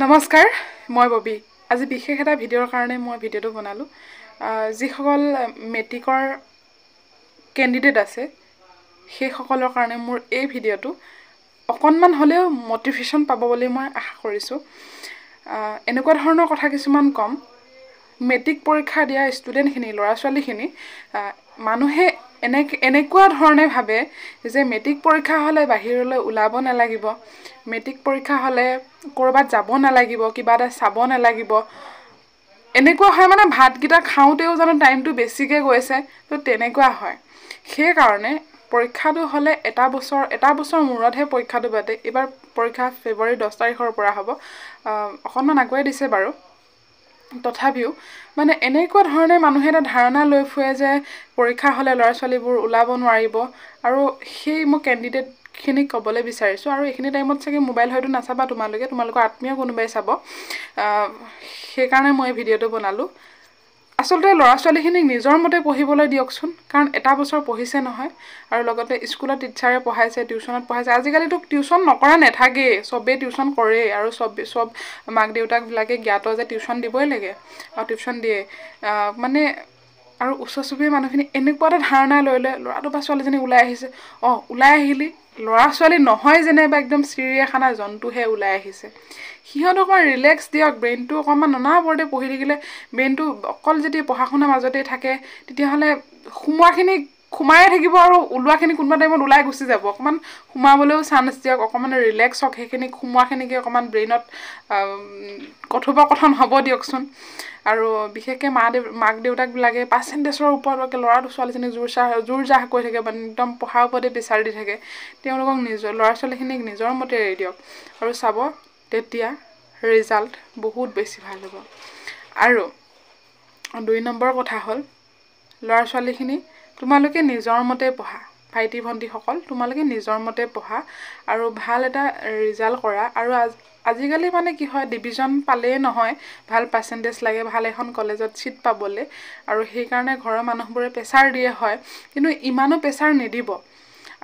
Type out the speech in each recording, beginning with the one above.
নমস্কাৰ মই ববি আজি বিশেষ এটা ভিডিঅ'ৰ কাৰণে মই ভিডিঅ'টো বনালো যিসকল মেট্ৰিকৰ কেণ্ডিডেট আছে সেইসকলৰ কাৰণে মোৰ এই ভিডিঅ'টো অকনমান হ'লেও মোটিভেশ্যন পাব বুলি মই আশা কৰিছো এনেকুৱা ধৰণৰ কথা কিছুমান কম মেট্ৰিক পৰীক্ষা দিয়া ষ্টুডেণ্টখিনি ল'ৰা ছোৱালীখিনি মানুহে এনেকুৱা ধৰণে ভাবে যে মেট্ৰিক পৰীক্ষা হ'লে বাহিৰলৈ ওলাব নালাগিব মেট্ৰিক পৰীক্ষা হ'লে কৰবাত যাব নালাগিব কিবা এটা চাব নালাগিব এনেকুৱা হয় মানে ভাতকিটা খাওঁতেও জানো টাইমটো বেছিকৈ গৈছে তো তেনেকুৱা হয় সেই কাৰণে পৰীক্ষাটো হ'লে এটা বছৰ মূৰতহে পৰীক্ষাটো পাতে এবাৰ পৰীক্ষা ফেব্ৰুৱাৰী 10 তাৰিখৰ পৰা হ'ব অকণমান আগুৱাই দিছে বাৰু তথাপিও মানে এনেকুৱা ধৰণে মানুহে এটা ধাৰণা লৈ ফুৰে যে পৰীক্ষা হ'লে ল'ৰা ছোৱালীবোৰ ওলাব নোৱাৰিব আৰু সেই মই কেণ্ডিডেট খিনিক ক'বলৈ বিচাৰিছো আৰু এইখিনি টাইমত চাগে মোবাইল হয়তো নাচাবা তোমালোকৰ আত্মীয় কোনোবাই চাব সেই কাৰণে মই ভিডিঅ'টো বনালো আসলতে ল'ৰা ছোৱালীখিনিক নিজৰ মতে পঢ়িবলৈ দিয়কচোন কাৰণ এটা বছৰ পঢ়িছে নহয় আৰু লগতে স্কুলত টিচাৰে পঢ়াইছে টিউচনত পঢ়াইছে আজিকালিতো টিউচন নকৰা নাথাকে সবে টিউচন কৰে আৰু সব মাক দেউতাক বিলাকে জ্ঞাত যে টিউচন দিবই লাগে আৰু টিউচন দিয়ে মানে আৰু ওচৰ চুবুৰীয়া মানুহখিনি এনেকুৱা এটা ধাৰণা লৈ লয় ল'ৰাটো বা ছোৱালীজনী ওলাই আহিছে ওলাই আহিলি ল'ৰা ছোৱালী নহয় যেনেবা একদম চিৰিয়াখানা জন্তুহে ওলাই আহিছে সিহঁতক ৰিলেক্স দিয়ক ব্ৰেইনটো অকণমান অনাবৰতে পঢ়ি থাকিলে ব্ৰেইনটো অকল যদি পঢ়া শুনাৰ মাজতে থাকে তেতিয়াহ'লে সোমোৱাখিনি সোমায়ে থাকিব আৰু ওলোৱাখিনি কোনোবা টাইমত ওলাই গুচি যাব অকণমান সোমাবলৈও চান্স দিয়ক অকণমান ৰিলেক্স হওক সেইখিনি সোমোৱাখিনিকে অকণমান ব্ৰেইনত কথোপকথন হ'ব দিয়কচোন আৰু বিশেষকৈ মাক দেউতাকবিলাকে পাৰ্চেণ্টেজৰ ওপৰত ল'ৰাটো ছোৱালীজনীক জোৰ জাহ কৰি থাকে মানে একদম পঢ়াৰ ওপৰতে প্ৰেছাৰ দি থাকে তেওঁলোকক ল'ৰা ছোৱালীখিনিক নিজৰ মতে এৰি দিয়ক আৰু চাব তেতিয়া ৰিজাল্ট বহুত বেছি ভাল হ'ব আৰু 2 নম্বৰ কথা হ'ল ল'ৰা ছোৱালীখিনি তোমালোকে নিজৰ মতে পঢ়া ভাইটি ভণ্টিসকল তোমালোকে নিজৰ মতে পঢ়া আৰু ভাল এটা ৰিজাল্ট কৰা আৰু আজিকালি মানে কি হয় ডিভিজন পালেই নহয় ভাল পাৰ্চেণ্টেজ লাগে ভাল এখন কলেজত চিট পাবলৈ আৰু সেইকাৰণে ঘৰৰ মানুহবোৰে প্ৰেছাৰ দিয়ে হয় কিন্তু ইমানো প্ৰেছাৰ নিদিব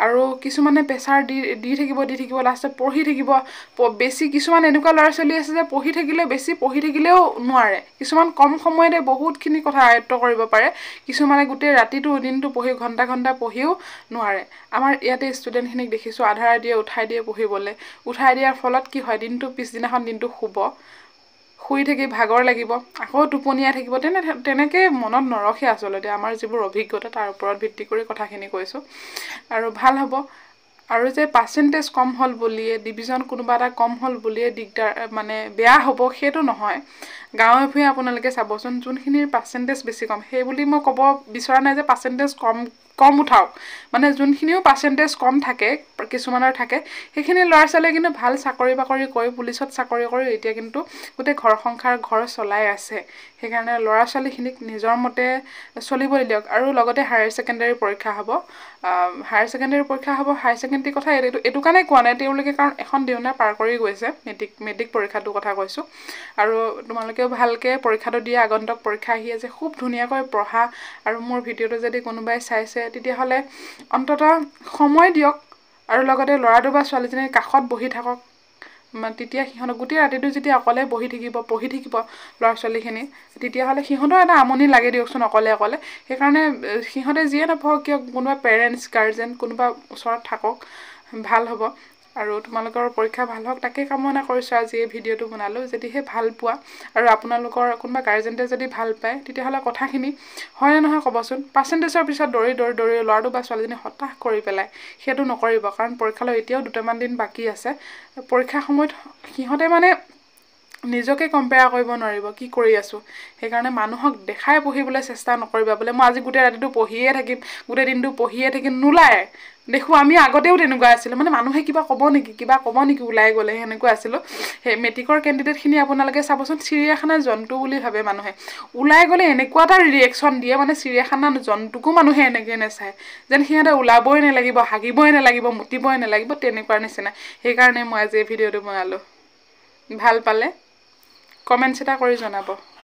আৰু কিছুমানে প্ৰেছাৰ দি থাকিব লাষ্টত পঢ়ি থাকিব বেছি কিছুমান এনেকুৱা ল'ৰা ছোৱালী আছে যে পঢ়ি থাকিলেও নোৱাৰে কিছুমান কম সময়তে বহুতখিনি কথা আয়ত্ব কৰিব পাৰে কিছুমানে গোটেই ৰাতিটো দিনটো পঢ়ি ঘণ্টা পঢ়িও নোৱাৰে আমাৰ ইয়াতে ষ্টুডেণ্টখিনিক দেখিছোঁ আধা ৰাতিয়ে উঠাই দিয়ে পঢ়িবলৈ উঠাই দিয়াৰ ফলত কি হয় দিনটো পিছদিনাখন দিনটো শুই থাকি ভাগৰ লাগিব আকৌ টোপনিয়াই থাকিব তেনেকৈ মনত নৰখে আচলতে আমাৰ যিবোৰ অভিজ্ঞতা তাৰ ওপৰত ভিত্তি কৰি কথাখিনি কৈছোঁ আৰু ভাল হ'ব আৰু যে পাৰ্চেণ্টেজ কম হ'ল বুলিয়ে ডিভিজন কোনোবা এটা কম হ'ল বুলিয়ে দিগদাৰ মানে বেয়া হ'ব সেইটো নহয় গাঁৱে ভূঞে আপোনালোকে চাবচোন যোনখিনিৰ পাৰ্চেণ্টেজ বেছি কম সেই বুলি মই ক'ব বিচৰা নাই যে পাৰ্চেণ্টেজ কম উঠাওক মানে যোনখিনিও পাৰ্চেণ্টেজ কম থাকে কিছুমানৰ থাকে সেইখিনি ল'ৰা ছোৱালীয়ে কিন্তু ভাল চাকৰি বাকৰি কৰি পুলিচত চাকৰি কৰি এতিয়া কিন্তু গোটেই ঘৰ চলাই আছে সেইকাৰণে ল'ৰা ছোৱালীখিনিক নিজৰ মতে চলিবলৈ দিয়ক আৰু লগতে হায়াৰ ছেকেণ্ডাৰী পৰীক্ষা হ'ব হায়াৰ ছেকেণ্ডাৰী কথা এইটো কাৰণে কোৱা নাই তেওঁলোকে কাৰণ এখন দেওনা পাৰ কৰি গৈছে মেট্ৰিক পৰীক্ষাটোৰ কথা কৈছোঁ আৰু তোমালোকেও ভালকৈ পৰীক্ষাটো দিয়া আগন্তুক পৰীক্ষা আহি আছে খুব ধুনীয়াকৈ পঢ়া আৰু মোৰ ভিডিঅ'টো যদি কোনোবাই চাইছে তেতিয়াহ'লে অন্ততঃ সময় দিয়ক আৰু লগতে ল'ৰাটো বা ছোৱালীজনীৰ কাষত বহি থাকক তেতিয়া সিহঁতক গোটেই ৰাতিটো যেতিয়া অকলে পঢ়ি থাকিব ল'ৰা ছোৱালীখিনি তেতিয়াহ'লে সিহঁতৰ এটা আমনি লাগে দিয়কচোন অকলে সেইকাৰণে সিহঁতে যিয়ে নপঢ়ক কিয় কোনোবা পেৰেণ্টছ গাৰ্জেন কোনোবা ওচৰত থাকক ভাল হ'ব আৰু তোমালোকৰ পৰীক্ষা ভাল হওক তাকে কামনা কৰিছোঁ আজি এই ভিডিঅ'টো বনালোঁ যদিহে ভাল পোৱা আৰু আপোনালোকৰ কোনোবা গাৰ্জেণ্টে যদি ভাল পায় তেতিয়াহ'লে কথাখিনি হয় নে নহয় ক'বচোন পাৰ্চেণ্টেজৰ পিছত দৌৰি ল'ৰাটো বা ছোৱালীজনী হতাশ কৰি পেলাই সেইটো নকৰিব কাৰণ পৰীক্ষালৈ এতিয়াও 2মান দিন বাকী আছে পৰীক্ষাৰ সময়ত সিহঁতে মানে নিজকে কম্পেয়াৰ কৰিব নোৱাৰিব কি কৰি আছোঁ সেইকাৰণে মানুহক দেখাই পঢ়িবলৈ চেষ্টা নকৰিবা বোলে মই আজি গোটেই ৰাতিটো পঢ়িয়ে থাকিম গোটেই দিনটো পঢ়িয়ে থাকিম নোলায় দেখো আমি আগতেও তেনেকুৱা আছিলোঁ মানে মানুহে কিবা ক'ব নেকি ওলাই গ'লে সেনেকুৱা আছিলোঁ সেই মেট্ৰিকৰ কেণ্ডিডেটখিনি আপোনালোকে চাবচোন চিৰিয়াখানাৰ জন্তু বুলি ভাবে মানুহে ওলাই গ'লে এনেকুৱা এটা ৰিয়েকশ্যন দিয়ে মানে চিৰিয়াখানাৰ জন্তুকো মানুহে এনেকৈ নাচায় যেন সিহঁতে ওলাবই নালাগিব হাগিবই নালাগিব মুতিবই নালাগিব তেনেকুৱা নিচিনা সেইকাৰণে মই আজি এই ভিডিঅ'টো বনালোঁ ভাল পালে কমেণ্টছ এটা কৰি জনাব